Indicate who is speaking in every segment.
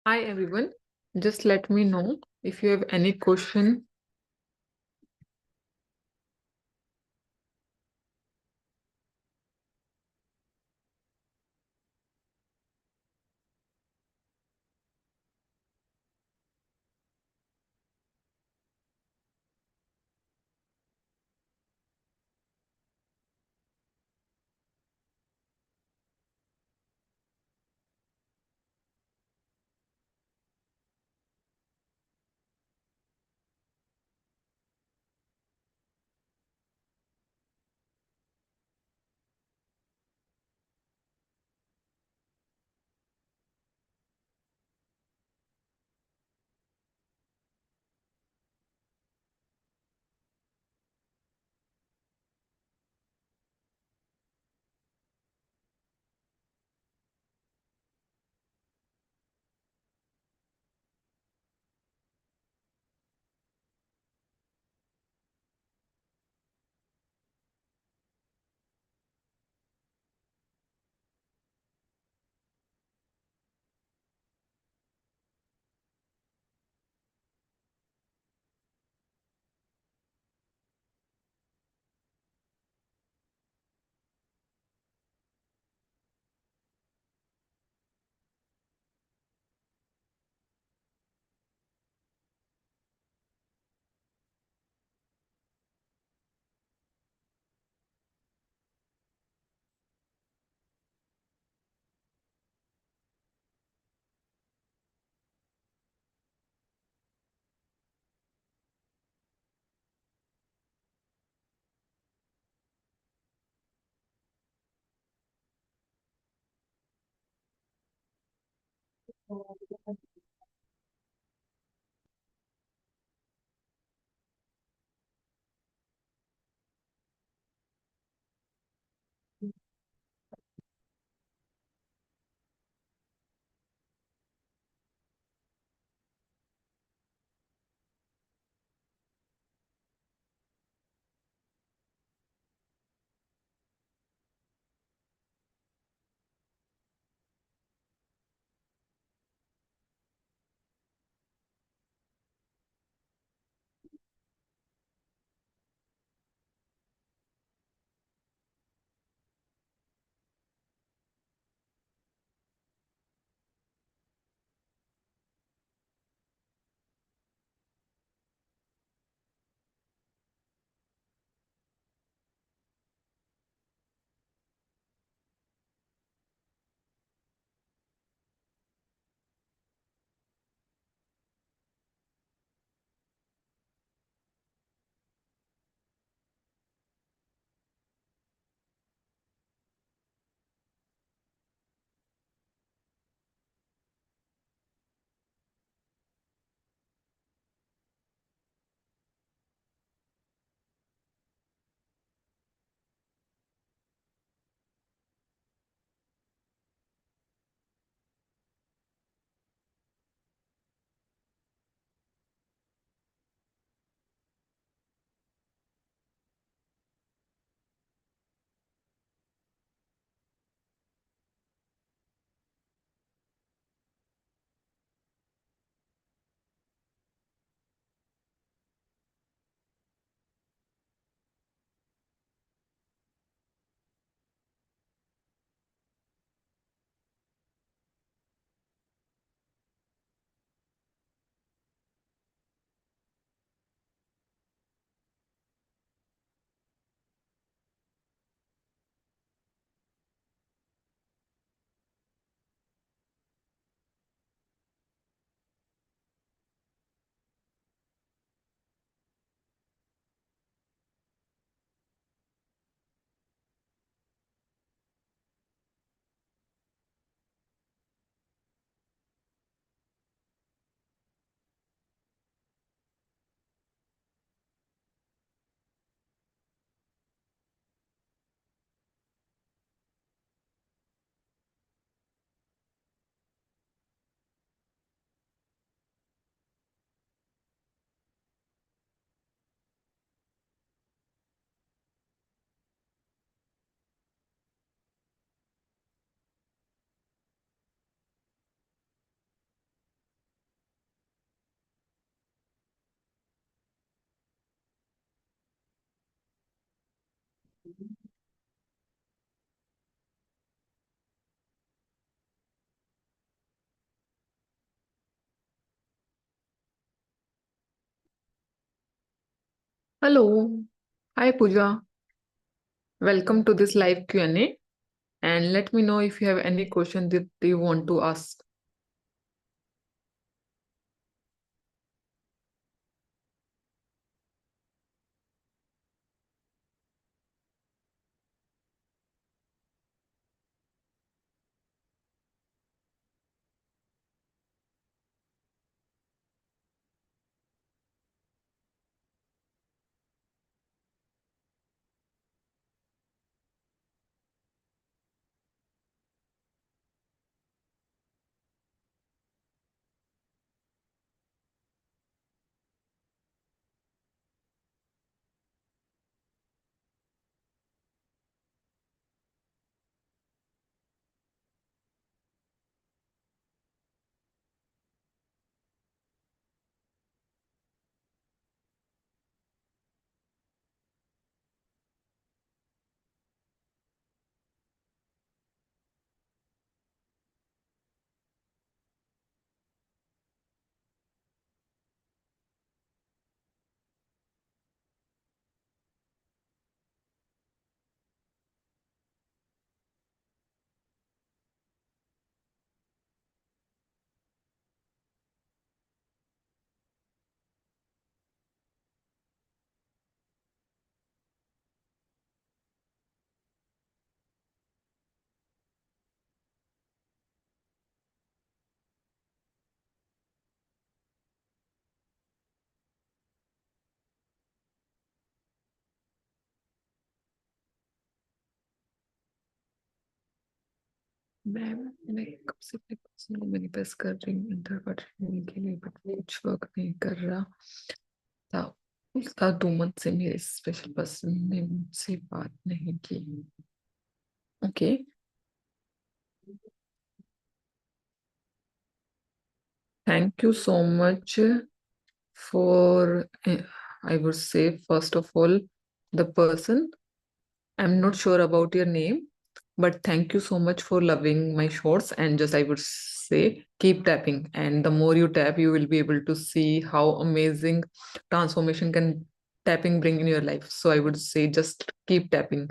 Speaker 1: Hi everyone. Just let me know if you have any question. Hello. Hi, Pooja. Welcome to this live Q&A. And let me know if you have any question that you want to ask. Ma'am मैं कब से अपने person को manifest कर रही हूँ inter करने के लिए बट कुछ वर्क नहीं कर रहा था उसका 2 मंथ से मेरे स्पेशल पर्सन ने मुझसे बात नहीं की okay thank you so much for I would say first of all the person. I'm not sure about your name, but thank you so much for loving my shorts and just I would say keep tapping and the more you tap you will be able to see how amazing transformation can tapping bring in your life. So I would say just keep tapping.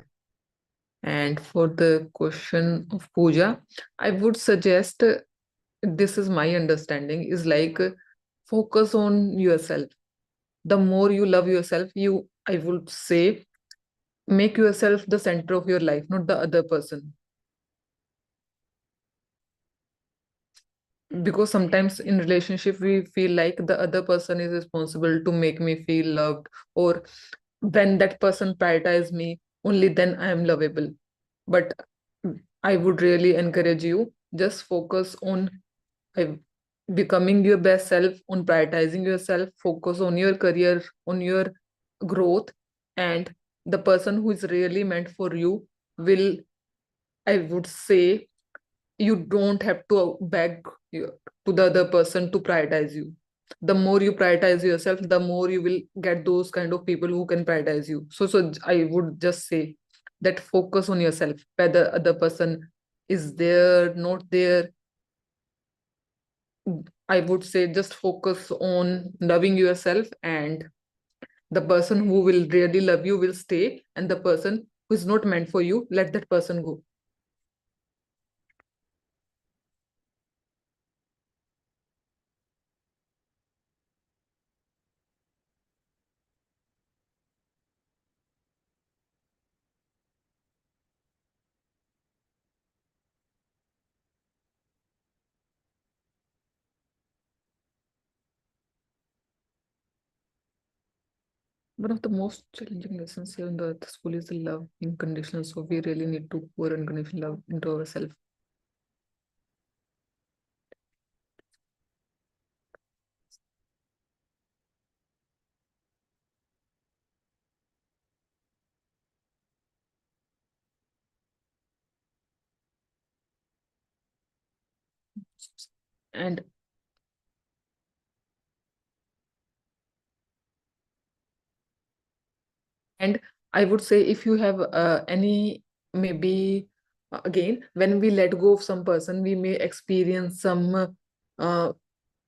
Speaker 1: And for the question of Pooja, I would suggest this is my understanding is like focus on yourself. The more you love yourself, you I would say make yourself the center of your life, not the other person. Because sometimes in relationship we feel like the other person is responsible to make me feel loved, or when that person prioritize me only then I am lovable. But I would really encourage you just focus on uh, becoming your best self, on prioritizing yourself, focus on your career, on your growth, and the person who is really meant for you will, I would say, you don't have to beg to the other person to prioritize you. The more you prioritize yourself, the more you will get those kind of people who can prioritize you. So I would just say that focus on yourself, whether other person is there, not there. I would say just focus on loving yourself, and the person who will really love you will stay, and the person who is not meant for you, let that person go. One of the most challenging lessons here in the school is the love unconditional. So we really need to pour unconditional love into ourselves. And and I would say if you have any, maybe again, when we let go of some person, we may experience some uh,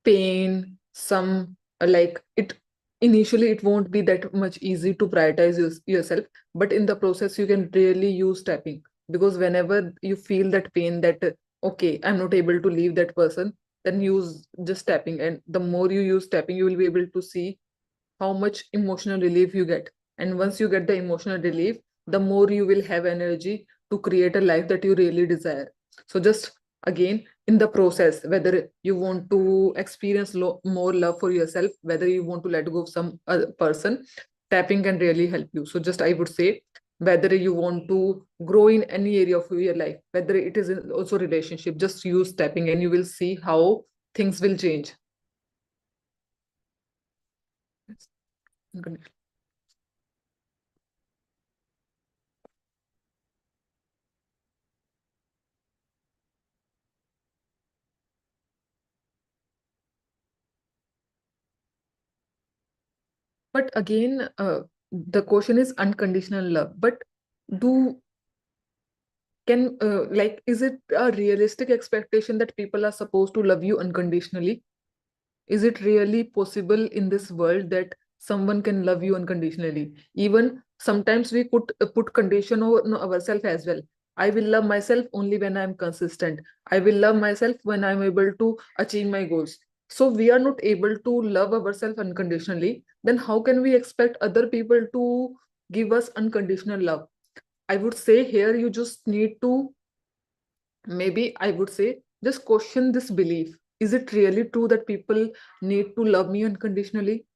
Speaker 1: pain, some like it. Initially, it won't be that much easy to prioritize yourself, but in the process, you can really use tapping, because whenever you feel that pain, that okay, I'm not able to leave that person, then use just tapping, and the more you use tapping, you will be able to see how much emotional relief you get. And once you get the emotional relief, the more you will have energy to create a life that you really desire. So just again, in the process, whether you want to experience more love for yourself, whether you want to let go of some other person, tapping can really help you. So just I would say, whether you want to grow in any area of your life, whether it is also relationship, just use tapping and you will see how things will change. But again, the question is unconditional love. But do can like, is it a realistic expectation that people are supposed to love you unconditionally? Is it really possible in this world that someone can love you unconditionally? Even sometimes we put condition on ourselves as well. I will love myself only when I'm consistent. I will love myself when I'm able to achieve my goals. So we are not able to love ourselves unconditionally. Then how can we expect other people to give us unconditional love? I would say here you just need to, maybe I would say, just question this belief. Is it really true that people need to love me unconditionally?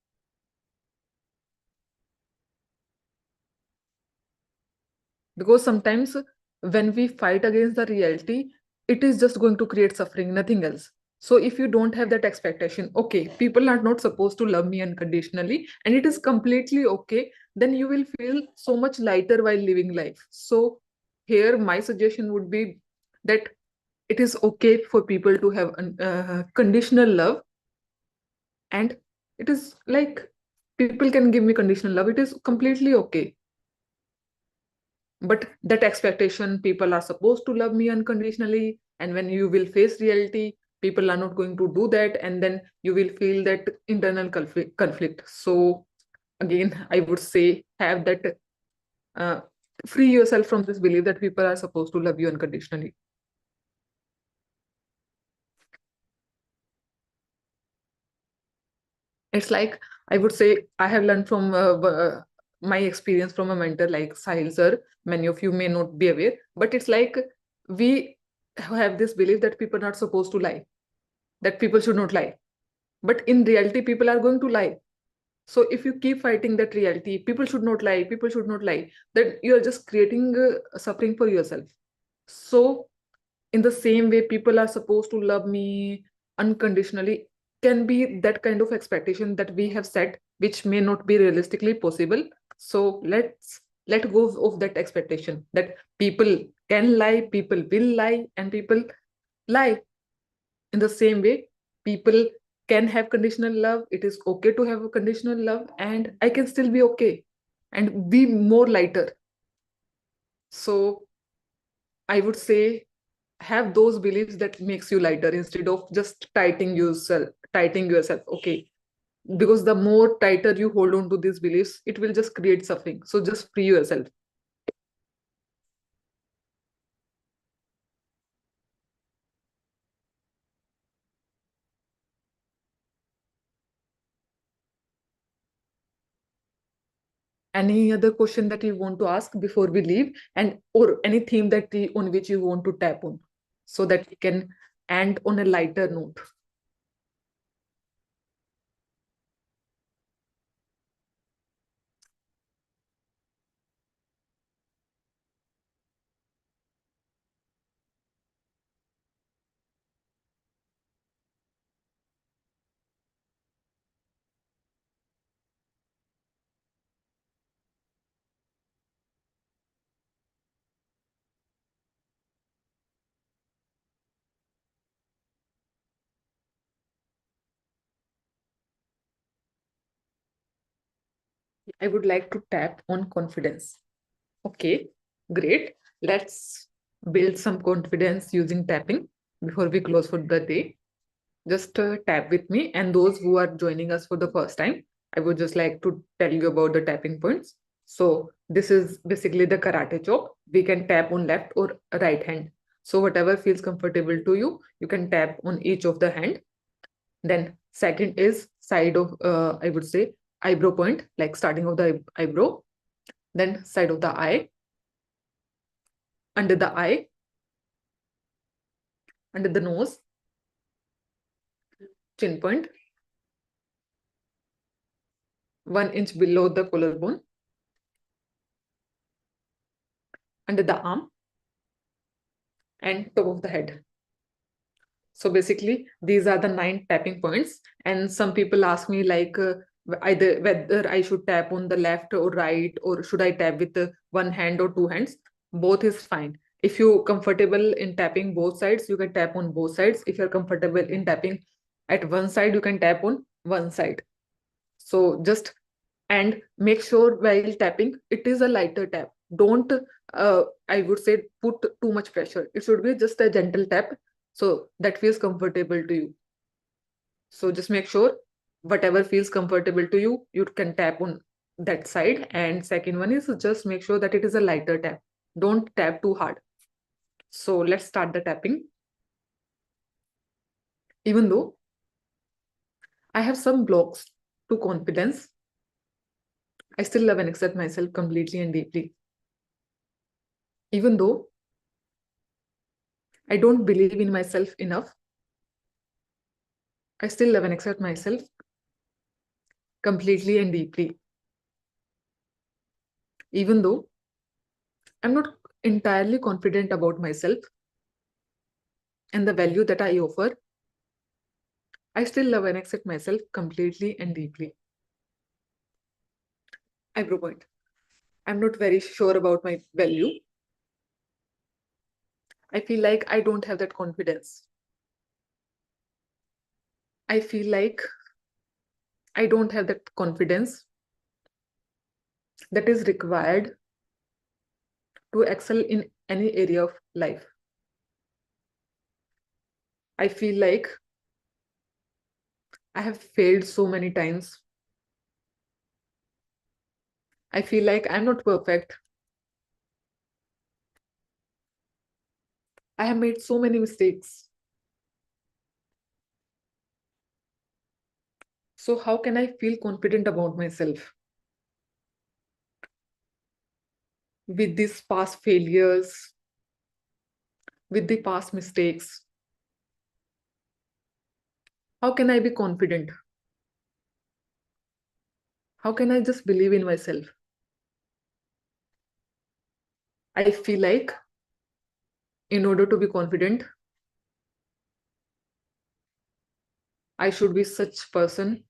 Speaker 1: Because sometimes when we fight against the reality, it is just going to create suffering, nothing else. So if you don't have that expectation, okay, people are not supposed to love me unconditionally, and it is completely okay, then you will feel so much lighter while living life. So here my suggestion would be that it is okay for people to have conditional love, and it is like, people can give me conditional love, it is completely okay. But that expectation, people are supposed to love me unconditionally, and when you will face reality, people are not going to do that, and then you will feel that internal conflict. So again, I would say, have that uh, free yourself from this belief that people are supposed to love you unconditionally. It's like, I would say, I have learned from my experience from a mentor like Sahil sir. Many of you may not be aware, but it's like, we have this belief that people are not supposed to lie, that people should not lie, but in reality people are going to lie. So if you keep fighting that reality, people should not lie, people should not lie, then you are just creating suffering for yourself. So in the same way, people are supposed to love me unconditionally can be that kind of expectation that we have set, which may not be realistically possible. So let's let go of that expectation that people can lie, people will lie, and people lie. In the same way, people can have conditional love, it is okay to have a conditional love, and I can still be okay and be more lighter. So I would say, have those beliefs that makes you lighter instead of just tightening yourself, okay, because the more tighter you hold on to these beliefs, it will just create suffering. So just free yourself. Any other question that you want to ask before we leave, and or any theme on which you want to tap on, so that we can end on a lighter note? I would like to tap on confidence. Okay, great. Let's build some confidence using tapping before we close for the day. Just tap with me. And those who are joining us for the first time, I would just like to tell you about the tapping points. So this is basically the karate chop. We can tap on left or right hand. So whatever feels comfortable to you, you can tap on each of the hand. Then second is side of, I would say, eyebrow point, like starting of the eyebrow. Then side of the eye, under the eye, under the nose, chin point, 1 inch below the collarbone, under the arm, and top of the head. So basically, these are the 9 tapping points. And some people ask me like either whether I should tap on the left or right, or should I tap with one hand or two hands? Both is fine. If you're comfortable in tapping both sides, you can tap on both sides. If you're comfortable in tapping at one side, you can tap on one side. So just, and make sure while tapping, it is a lighter tap. Don't, I would say, put too much pressure. It should be just a gentle tap so that feels comfortable to you. So just make sure whatever feels comfortable to you, you can tap on that side. And second one is just make sure that it is a lighter tap. Don't tap too hard. So let's start the tapping. Even though I have some blocks to confidence, I still love and accept myself completely and deeply. Even though I don't believe in myself enough, I still love and accept myself completely and deeply. Even though I'm not entirely confident about myself and the value that I offer, I still love and accept myself completely and deeply. Eyebrow point. I'm not very sure about my value. I feel like I don't have that confidence. I feel like I don't have that confidence that is required to excel in any area of life. I feel like I have failed so many times. I feel like I'm not perfect. I have made so many mistakes. So how can I feel confident about myself? With these past failures, with the past mistakes, how can I be confident? How can I just believe in myself? I feel like in order to be confident, I should be such person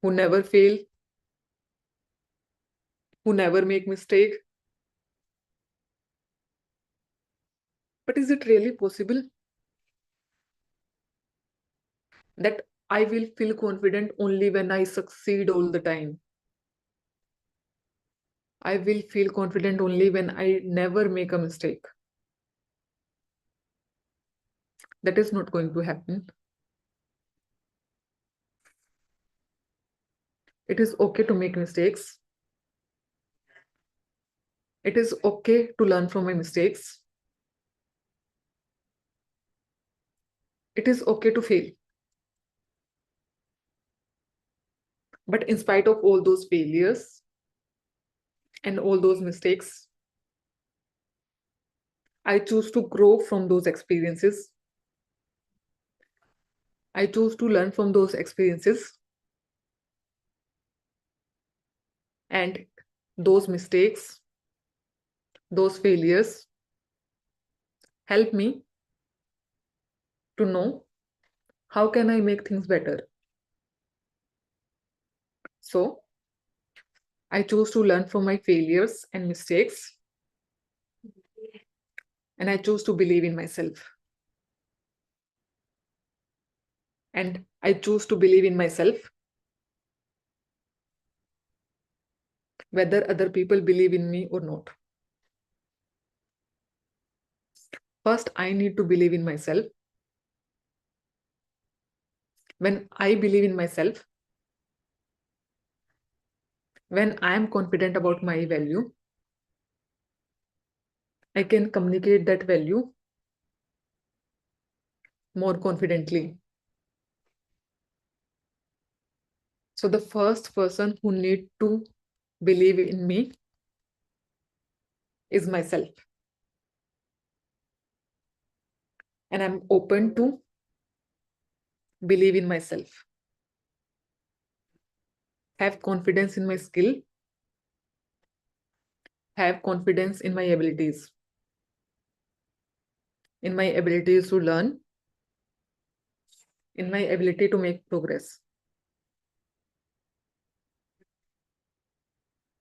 Speaker 1: who never fail, who never make mistake. But is it really possible that I will feel confident only when I succeed all the time? I will feel confident only when I never make a mistake. That is not going to happen. It is okay to make mistakes. It is okay to learn from my mistakes. It is okay to fail. But in spite of all those failures and all those mistakes, I choose to grow from those experiences. I choose to learn from those experiences. And those mistakes, those failures help me to know how can I make things better. So I choose to learn from my failures and mistakes, and I choose to believe in myself. And I choose to believe in myself whether other people believe in me or not. First, I need to believe in myself. When I believe in myself, when I am confident about my value, I can communicate that value more confidently. So the first person who need to believe in me is myself. And I'm open to believe in myself, have confidence in my skill, have confidence in my abilities to learn, in my ability to make progress.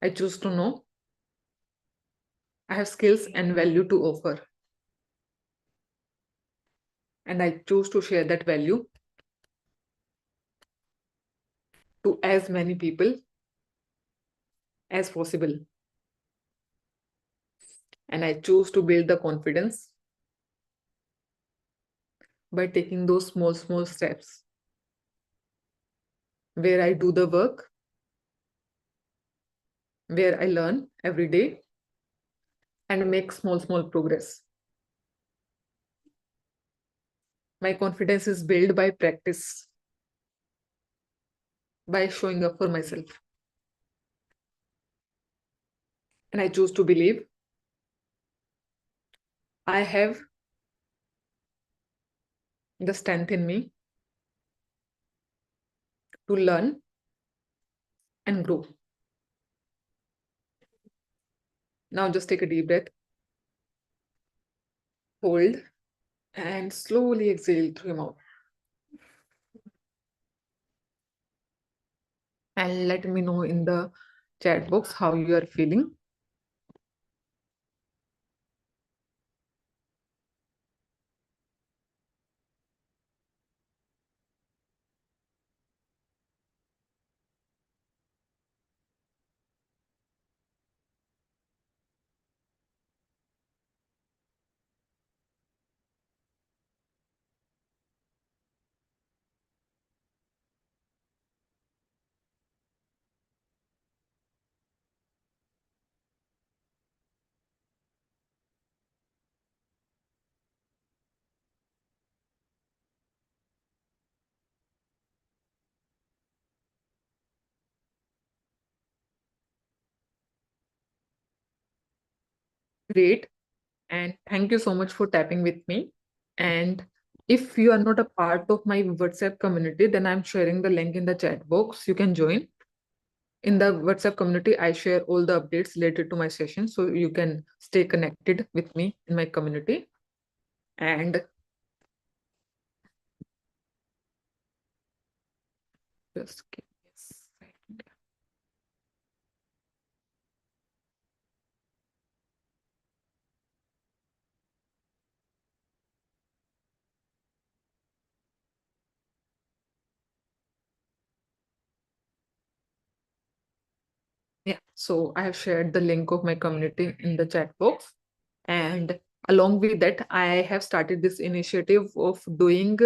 Speaker 1: I choose to know I have skills and value to offer. And I choose to share that value to as many people as possible. And I choose to build the confidence by taking those small, small steps where I do the work, where I learn every day and make small, small progress. My confidence is built by practice, by showing up for myself. And I choose to believe I have the strength in me to learn and grow. Now just take a deep breath, hold, and slowly exhale through your mouth. And let me know in the chat box how you are feeling. Great. And thank you so much for tapping with me. And if you are not a part of my WhatsApp community, then I'm sharing the link in the chat box. You can join. In the WhatsApp community, I share all the updates related to my session. So you can stay connected with me in my community. And just give me a second. Yeah, so I have shared the link of my community in the chat box. And along with that, I have started this initiative of doing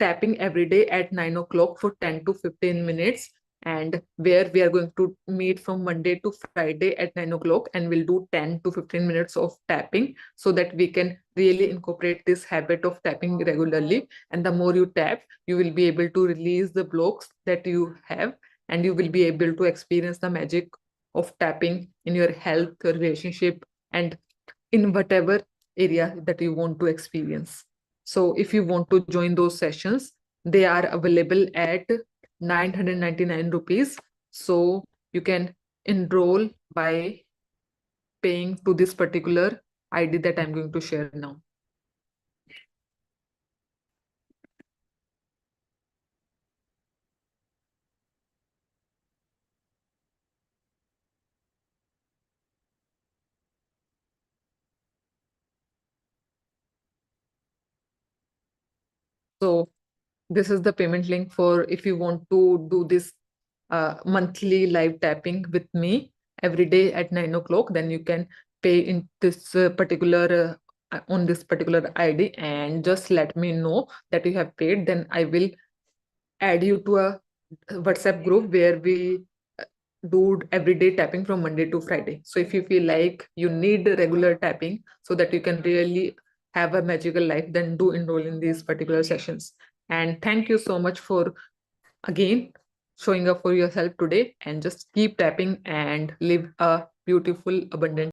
Speaker 1: tapping every day at 9 o'clock for 10 to 15 minutes. And where we are going to meet from Monday to Friday at 9 o'clock, and we'll do 10 to 15 minutes of tapping so that we can really incorporate this habit of tapping regularly. And the more you tap, you will be able to release the blocks that you have, and you will be able to experience the magic of tapping in your health, relationship, and in whatever area that you want to experience. So if you want to join those sessions, they are available at 999 rupees. So you can enroll by paying to this particular ID that I'm going to share now. So this is the payment link for if you want to do this monthly live tapping with me. every day at 9 o'clock, then you can pay in this particular on this particular ID, and just let me know that you have paid. Then I will add you to a WhatsApp group where we uh, do everyday tapping from Monday to Friday. So if you feel like you need regular tapping so that you can really have a magical life, then do enroll in these particular sessions. And thank you so much for again showing up for yourself today, and just keep tapping and live a beautiful, abundant